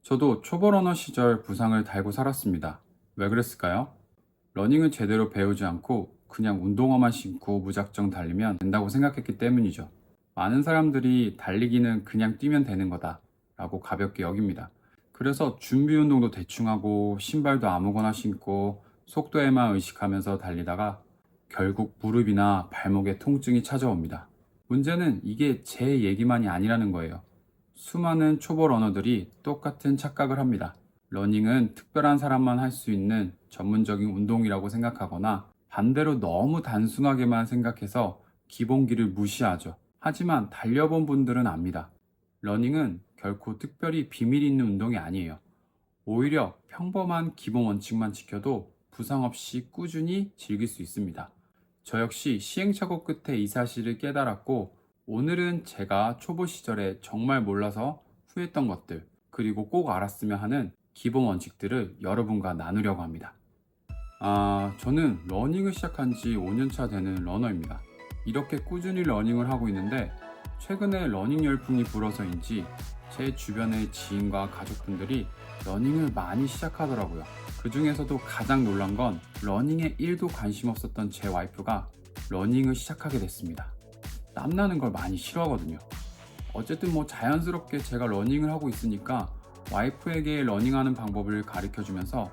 저도 초보 러너 시절 부상을 달고 살았습니다. 왜 그랬을까요? 러닝을 제대로 배우지 않고 그냥 운동화만 신고 무작정 달리면 된다고 생각했기 때문이죠. 많은 사람들이 달리기는 그냥 뛰면 되는 거다 라고 가볍게 여깁니다. 그래서 준비 운동도 대충 하고 신발도 아무거나 신고 속도에만 의식하면서 달리다가 결국 무릎이나 발목에 통증이 찾아옵니다. 문제는 이게 제 얘기만이 아니라는 거예요. 수많은 초보 러너들이 똑같은 착각을 합니다. 러닝은 특별한 사람만 할 수 있는 전문적인 운동이라고 생각하거나 반대로 너무 단순하게만 생각해서 기본기를 무시하죠. 하지만 달려본 분들은 압니다. 러닝은 결코 특별히 비밀 있는 운동이 아니에요. 오히려 평범한 기본 원칙만 지켜도 부상 없이 꾸준히 즐길 수 있습니다. 저 역시 시행착오 끝에 이 사실을 깨달았고, 오늘은 제가 초보 시절에 정말 몰라서 후회했던 것들, 그리고 꼭 알았으면 하는 기본 원칙들을 여러분과 나누려고 합니다. 저는 러닝을 시작한 지 5년차 되는 러너입니다. 이렇게 꾸준히 러닝을 하고 있는데, 최근에 러닝 열풍이 불어서인지 제 주변의 지인과 가족분들이 러닝을 많이 시작하더라고요. 그 중에서도 가장 놀란 건 러닝에 1도 관심 없었던 제 와이프가 러닝을 시작하게 됐습니다. 땀나는 걸 많이 싫어하거든요. 어쨌든 자연스럽게 제가 러닝을 하고 있으니까 와이프에게 러닝하는 방법을 가르쳐 주면서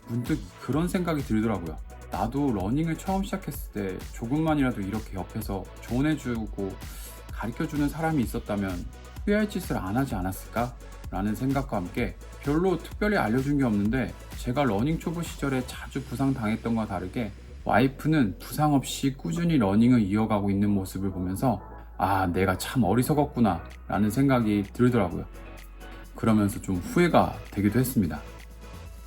문득 그런 생각이 들더라고요. 나도 러닝을 처음 시작했을 때 조금만이라도 이렇게 옆에서 조언해주고 가르쳐 주는 사람이 있었다면 후회할 짓을 안 하지 않았을까? 라는 생각과 함께 별로 특별히 알려준 게 없는데, 제가 러닝 초보 시절에 자주 부상 당했던 것과 다르게 와이프는 부상 없이 꾸준히 러닝을 이어가고 있는 모습을 보면서 내가 참 어리석었구나 라는 생각이 들더라고요. 그러면서 좀 후회가 되기도 했습니다.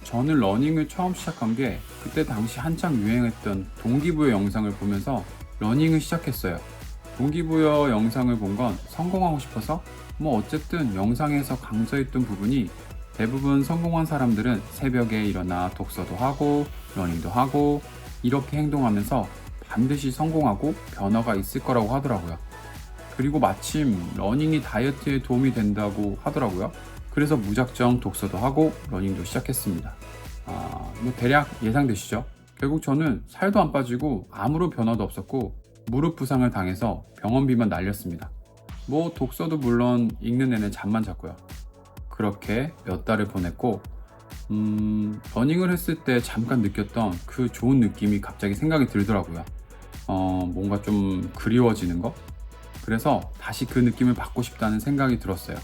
저는 러닝을 처음 시작한 게 그때 당시 한창 유행했던 동기부여 영상을 보면서 러닝을 시작했어요. 동기부여 영상을 본 건 성공하고 싶어서? 어쨌든 영상에서 강조했던 부분이 대부분 성공한 사람들은 새벽에 일어나 독서도 하고 러닝도 하고 이렇게 행동하면서 반드시 성공하고 변화가 있을 거라고 하더라고요. 그리고 마침 러닝이 다이어트에 도움이 된다고 하더라고요. 그래서 무작정 독서도 하고 러닝도 시작했습니다. 대략 예상되시죠? 결국 저는 살도 안 빠지고 아무런 변화도 없었고 무릎 부상을 당해서 병원비만 날렸습니다. 독서도 물론 읽는 내내 잠만 잤고요. 그렇게 몇 달을 보냈고 러닝을 했을 때 잠깐 느꼈던 그 좋은 느낌이 갑자기 생각이 들더라고요. 뭔가 좀 그리워지는 거? 그래서 다시 그 느낌을 받고 싶다는 생각이 들었어요.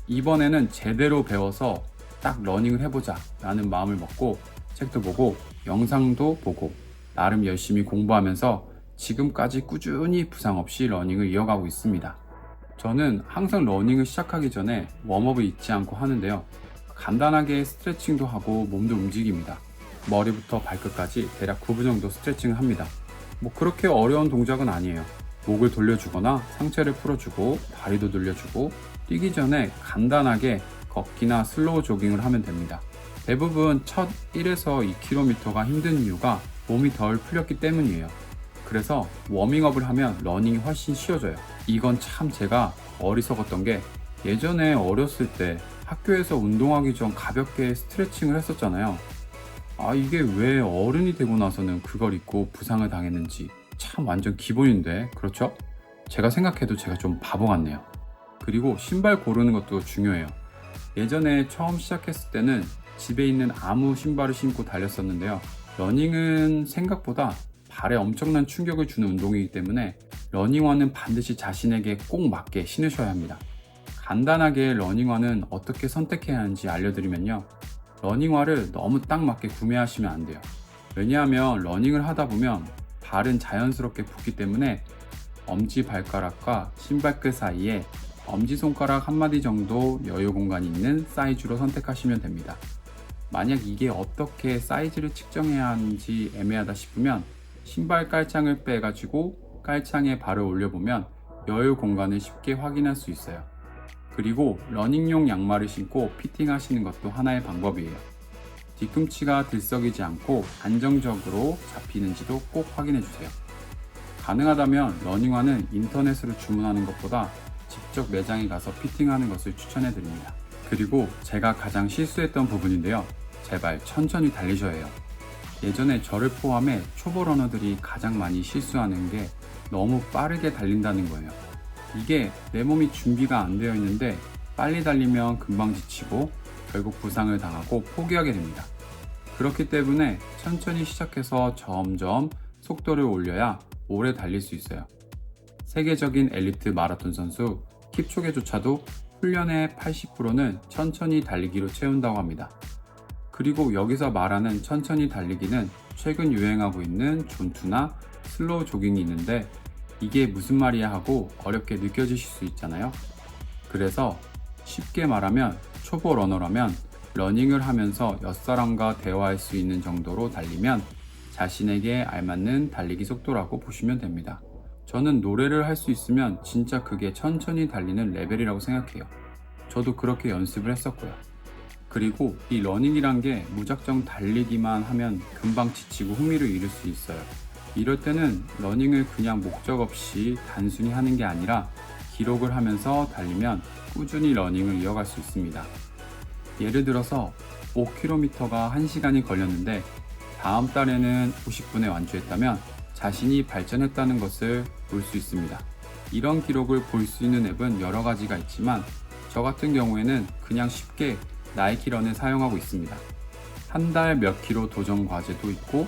이번에는 제대로 배워서 딱 러닝을 해보자 라는 마음을 먹고 책도 보고 영상도 보고 나름 열심히 공부하면서 지금까지 꾸준히 부상 없이 러닝을 이어가고 있습니다. 저는 항상 러닝을 시작하기 전에 웜업을 잊지 않고 하는데요. 간단하게 스트레칭도 하고 몸도 움직입니다. 머리부터 발끝까지 대략 9분 정도 스트레칭을 합니다. 그렇게 어려운 동작은 아니에요. 목을 돌려주거나 상체를 풀어주고 다리도 돌려주고 뛰기 전에 간단하게 걷기나 슬로우 조깅을 하면 됩니다. 대부분 첫 1에서 2km가 힘든 이유가 몸이 덜 풀렸기 때문이에요. 그래서 워밍업을 하면 러닝이 훨씬 쉬워져요. 이건 참 제가 어리석었던 게, 예전에 어렸을 때 학교에서 운동하기 전 가볍게 스트레칭을 했었잖아요. 이게 왜 어른이 되고 나서는 그걸 잊고 부상을 당했는지 참 완전 기본인데, 그렇죠? 제가 생각해도 제가 좀 바보 같네요. 그리고 신발 고르는 것도 중요해요. 예전에 처음 시작했을 때는 집에 있는 아무 신발을 신고 달렸었는데요. 러닝은 생각보다 발에 엄청난 충격을 주는 운동이기 때문에 러닝화는 반드시 자신에게 꼭 맞게 신으셔야 합니다. 간단하게 러닝화는 어떻게 선택해야 하는지 알려드리면요. 러닝화를 너무 딱 맞게 구매하시면 안 돼요. 왜냐하면 러닝을 하다 보면 발은 자연스럽게 붓기 때문에 엄지발가락과 신발끝 사이에 엄지손가락 한마디 정도 여유 공간이 있는 사이즈로 선택하시면 됩니다. 만약 이게 어떻게 사이즈를 측정해야 하는지 애매하다 싶으면 신발 깔창을 빼가지고 깔창에 발을 올려보면 여유 공간을 쉽게 확인할 수 있어요. 그리고 러닝용 양말을 신고 피팅하시는 것도 하나의 방법이에요. 뒤꿈치가 들썩이지 않고 안정적으로 잡히는지도 꼭 확인해주세요. 가능하다면 러닝화는 인터넷으로 주문하는 것보다 직접 매장에 가서 피팅하는 것을 추천해드립니다. 그리고 제가 가장 실수했던 부분인데요. 제발 천천히 달리셔야 해요. 예전에 저를 포함해 초보 러너들이 가장 많이 실수하는 게 너무 빠르게 달린다는 거예요. 이게 내 몸이 준비가 안 되어 있는데 빨리 달리면 금방 지치고 결국 부상을 당하고 포기하게 됩니다. 그렇기 때문에 천천히 시작해서 점점 속도를 올려야 오래 달릴 수 있어요. 세계적인 엘리트 마라톤 선수 킵초게조차도 훈련의 80%는 천천히 달리기로 채운다고 합니다. 그리고 여기서 말하는 천천히 달리기는 최근 유행하고 있는 존투나 슬로우 조깅이 있는데 이게 무슨 말이야 하고 어렵게 느껴지실 수 있잖아요. 그래서 쉽게 말하면 초보 러너라면 러닝을 하면서 옆사람과 대화할 수 있는 정도로 달리면 자신에게 알맞는 달리기 속도라고 보시면 됩니다. 저는 노래를 할 수 있으면 진짜 그게 천천히 달리는 레벨이라고 생각해요. 저도 그렇게 연습을 했었고요. 그리고 이 러닝이란 게 무작정 달리기만 하면 금방 지치고 흥미를 잃을 수 있어요. 이럴 때는 러닝을 그냥 목적 없이 단순히 하는 게 아니라 기록을 하면서 달리면 꾸준히 러닝을 이어갈 수 있습니다. 예를 들어서 5km가 1시간이 걸렸는데 다음 달에는 50분에 완주했다면 자신이 발전했다는 것을 볼 수 있습니다. 이런 기록을 볼 수 있는 앱은 여러 가지가 있지만 저 같은 경우에는 그냥 쉽게 나이키런을 사용하고 있습니다. 한 달 몇 킬로 도전 과제도 있고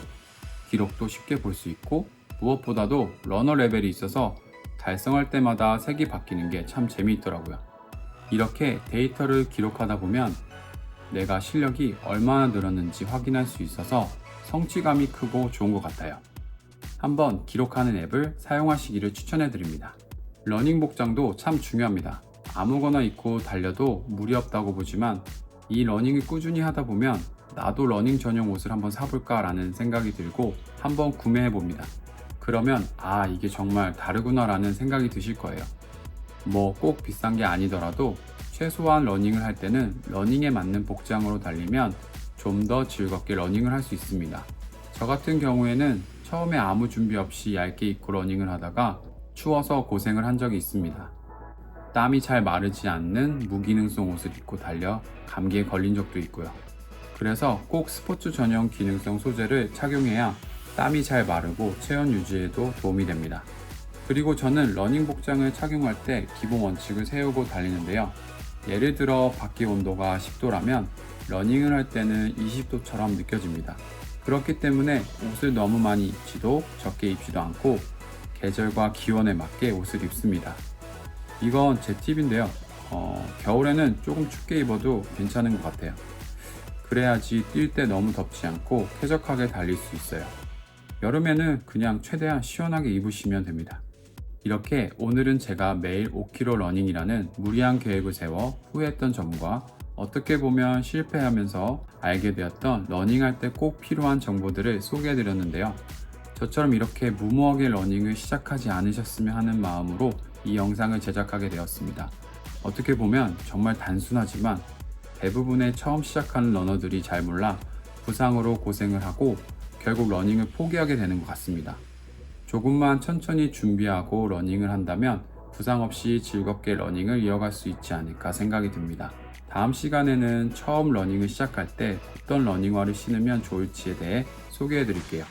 기록도 쉽게 볼 수 있고 무엇보다도 러너 레벨이 있어서 달성할 때마다 색이 바뀌는 게 참 재미있더라고요. 이렇게 데이터를 기록하다 보면 내가 실력이 얼마나 늘었는지 확인할 수 있어서 성취감이 크고 좋은 것 같아요. 한번 기록하는 앱을 사용하시기를 추천해드립니다. 러닝 복장도 참 중요합니다. 아무거나 입고 달려도 무리 없다고 보지만 이 러닝을 꾸준히 하다 보면 나도 러닝 전용 옷을 한번 사볼까 라는 생각이 들고 한번 구매해 봅니다. 그러면 이게 정말 다르구나 라는 생각이 드실 거예요. 뭐 꼭 비싼 게 아니더라도 최소한 러닝을 할 때는 러닝에 맞는 복장으로 달리면 좀 더 즐겁게 러닝을 할 수 있습니다. 저 같은 경우에는 처음에 아무 준비 없이 얇게 입고 러닝을 하다가 추워서 고생을 한 적이 있습니다. 땀이 잘 마르지 않는 무기능성 옷을 입고 달려 감기에 걸린 적도 있고요. 그래서 꼭 스포츠 전용 기능성 소재를 착용해야 땀이 잘 마르고 체온 유지에도 도움이 됩니다. 그리고 저는 러닝 복장을 착용할 때 기본 원칙을 세우고 달리는데요. 예를 들어 밖의 온도가 10도라면 러닝을 할 때는 20도처럼 느껴집니다. 그렇기 때문에 옷을 너무 많이 입지도 적게 입지도 않고 계절과 기온에 맞게 옷을 입습니다. 이건 제 팁인데요. 겨울에는 조금 춥게 입어도 괜찮은 것 같아요. 그래야지 뛸 때 너무 덥지 않고 쾌적하게 달릴 수 있어요. 여름에는 그냥 최대한 시원하게 입으시면 됩니다. 이렇게 오늘은 제가 매일 5km 러닝이라는 무리한 계획을 세워 후회했던 점과 어떻게 보면 실패하면서 알게 되었던 러닝할 때 꼭 필요한 정보들을 소개해 드렸는데요. 저처럼 이렇게 무모하게 러닝을 시작하지 않으셨으면 하는 마음으로 이 영상을 제작하게 되었습니다. 어떻게 보면 정말 단순하지만 대부분의 처음 시작하는 러너들이 잘 몰라 부상으로 고생을 하고 결국 러닝을 포기하게 되는 것 같습니다. 조금만 천천히 준비하고 러닝을 한다면 부상 없이 즐겁게 러닝을 이어갈 수 있지 않을까 생각이 듭니다. 다음 시간에는 처음 러닝을 시작할 때 어떤 러닝화를 신으면 좋을지에 대해 소개해 드릴게요.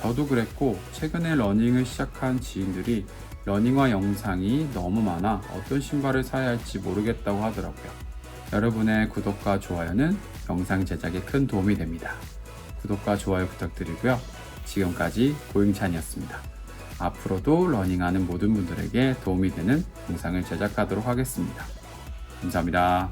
저도 그랬고 최근에 러닝을 시작한 지인들이 러닝화 영상이 너무 많아 어떤 신발을 사야 할지 모르겠다고 하더라고요. 여러분의 구독과 좋아요는 영상 제작에 큰 도움이 됩니다. 구독과 좋아요 부탁드리고요. 지금까지 고잉찬이었습니다. 앞으로도 러닝하는 모든 분들에게 도움이 되는 영상을 제작하도록 하겠습니다. 감사합니다.